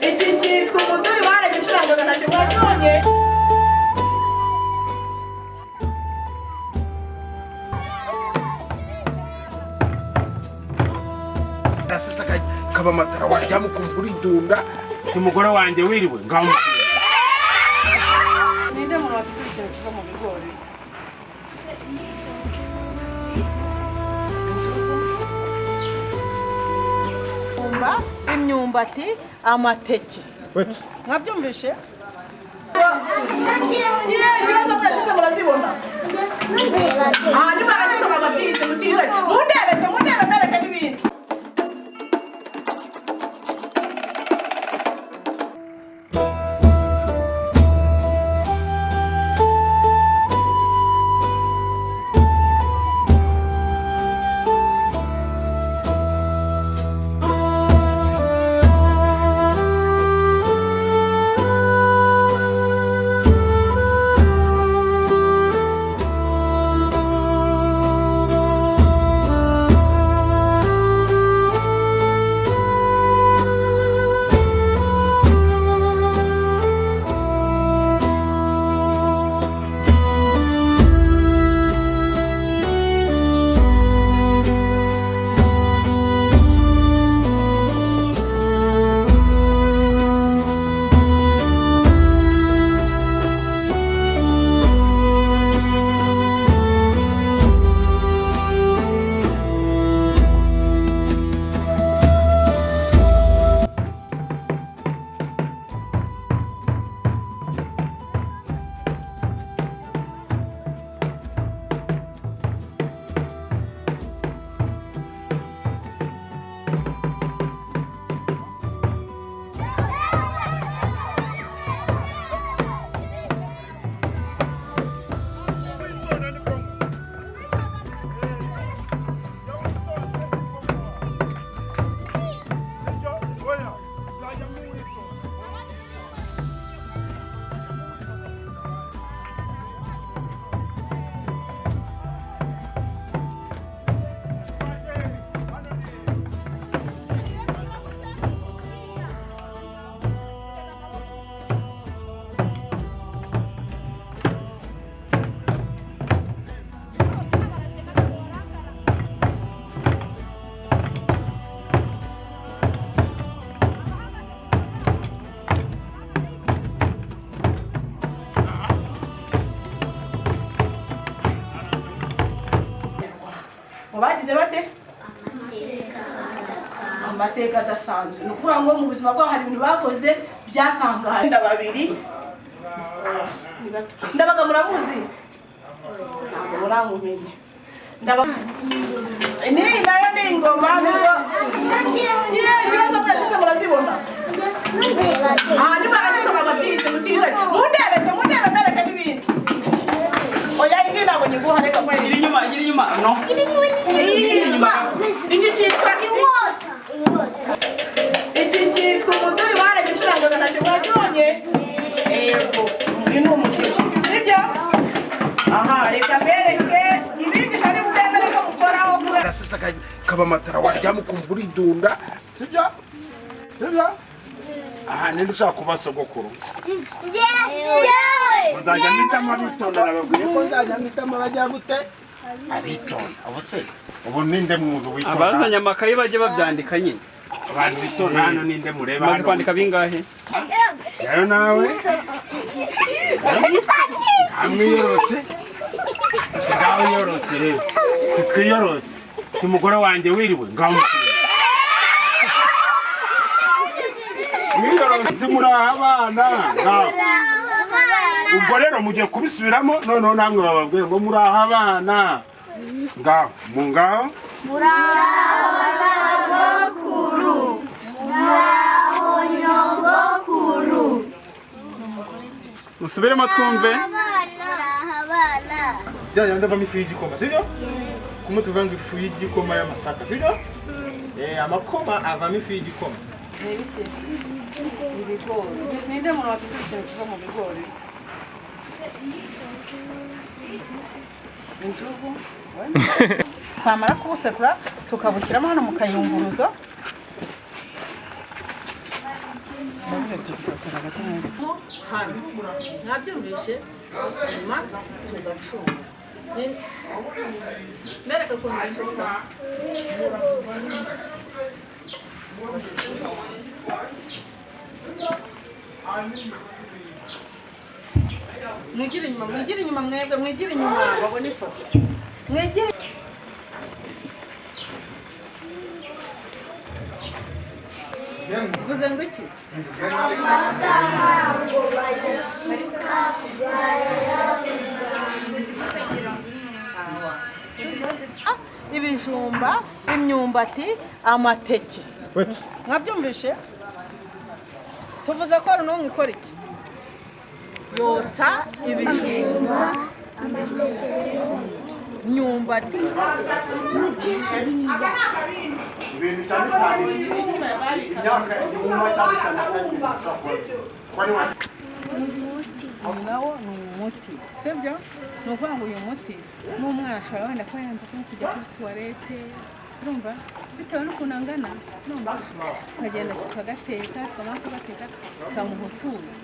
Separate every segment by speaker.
Speaker 1: Iki cyitwa umuduri baragicuranga ntacyo mwakibonye.
Speaker 2: Sasa kaba matara warya mukumva uridunga umugore wanjye wiriwe ngaho.
Speaker 1: Ninde muntu wakikurikira kiva mu bigori? Imyumbati, amateke. Mwabyumvishe? Ikibazo mwese murazibona. Hanyuma aragisaba amatize mutize. Mundebe mbereke n'ibindi. Bagize bate? Amateka adasanzwe. Ni ukuvuga ngo mu buzima bwabo hari ibintu bakoze byatangaje. Babiri ndabaga muramuzi? Ntabwo muramumenye. Ni nayo ni ingoma nubwo ikibazo mwese murazibona. Hanyuma aragisaba amatize mutize. Mundebe mbereke n'ibindi. Oya ingi ntabwo nyiguha reka mwe.
Speaker 3: Iri inyuma no.
Speaker 1: Iki cyitwa iki cyitwa umuduri baragicuranga ntacyo mwakibonye. Yego uyu ni umugisha sibyo? Aha reka mbereke ibindi kari bubemere ko mukoraho kubera
Speaker 2: Sasa kaba matara warya mukumva uridunga sibyo? Aha ninde ushaka kuba sogokuru? Nzajya mpitamo abisonda nababwiye ko nzajya mpitamo bajya gute? Abitonda. Abo se ubu ninde muntu witonda?
Speaker 3: Abazanye amakayi bajye babyandika nyine.
Speaker 2: Abantu bitonda hano ninde mureba hano?
Speaker 3: Maze kwandika bingahe?
Speaker 2: Yayo nawe? Amwiyorose? Ngaho yorose rero. Titwiyorose. Umugore wanjye wiriwe ngaho. Mwiyorose tumuraha abana ngaho. Ubwo rero mugiye kubisubiramo noneho namwe bababwiye ngo muraha abana ngaho mungaho
Speaker 4: muraho kuru muraho nyogokuru
Speaker 3: musubiremo twumve
Speaker 4: abana
Speaker 5: ya ndavamo ifu y'igikoma sibyo kumutuvanga ifu y'igikoma y'amasaka sibyo amakoma avamo ifu y'igikoma
Speaker 1: ibigori ninde muntu wakikurikira kiva mu bigori injugu kwamara kubusekura tukabushyiramo hano mu kayunguruzo. Hano mwabyumvise nyuma tugacunga. Mereka ukuntu bacunga. Mwigire inyuma mwebwe, mwigire inyuma babone ifoto. Mwigire vuze ngo iki? Ibijumba, imyumbati, amateke. Mwabyumvishe? Tuvuze ko ari n'umwe ikora iki? Yotsa ibijumba, imyumbati.
Speaker 2: ibintu cyane cyane imyaka igihumbi cyane cyane
Speaker 1: nawo ni umuti, sibyo? Ni ukuvuga ngo uyu muti n'umwana ashobora wenda kuba yanze kujya kuri tuwarete, urumva bitewe n'ukuntu angana, urumva tukagenda tukagateka, twamara kugateka tukamuha utuzi.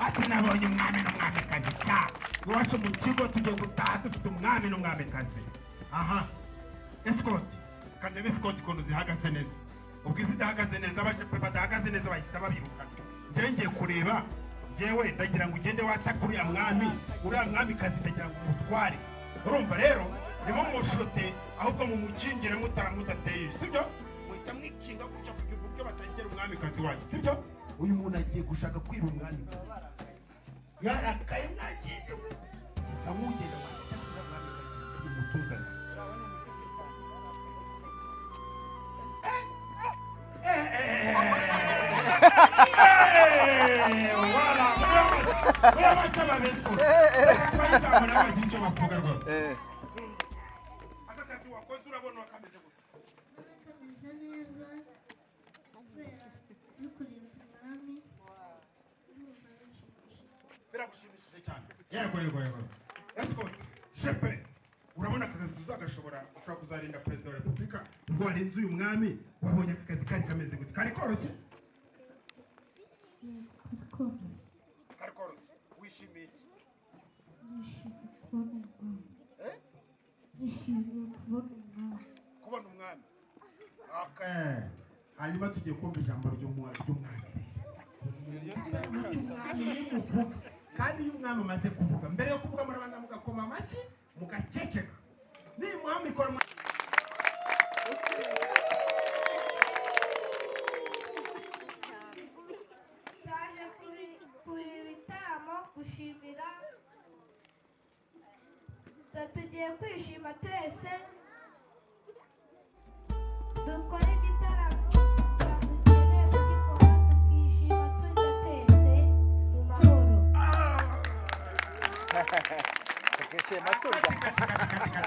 Speaker 2: ati nabonye umwami n'umwamikazi cya iwacu mu kigo tugiye gutaha dufite umwami n'umwamikazi. Aha escort kandi escort ukuntu zihagaze neza, ubwo izidahagaze neza abajepe badahagaze neza bahita babiruka. Ngiye kureba ngewe ndagira ngo ugende wataka uriya mwamikazi ndagira ngo umutware. Urumva rero nimo mushote ahubwo mu mukingire mutateye, sibyo? Muhita mwikinga gutya kugira ubwo batagera umwamikazi wanyu, sibyo? Uyu muntu agiye gushaka kwiba umwami yarakaye mwagiye samugenda watakira mwamikazi mutuzana. Wala mama besko twayiza mwana wagiye bavuga rwose akakazi wakoze urabona wakameze gute biragushimishije cyane. Yego escort shepe urabona akazi uzagashobora ushobora kuzarinda perezida wa repubulika ubwo warinze uyu mwami wabonye akazi kari kameze gute kari koroshye kari koroshye kubona umwami. Okay. Hanyuma tugiye kumva ijambo ry'umwami. Kandi iyo umwami amaze kuvuga, mbere yo kuvuga murabanza mugakoma amashyi mugaceceka. Nimuha mikoro
Speaker 4: Twaje kuri ibitaramo gushimira, tugiye kwishima twese, dukore igitaramo dukeneye kugikora tukishima tujya twese mu mahoro.
Speaker 6: Tukishima turya.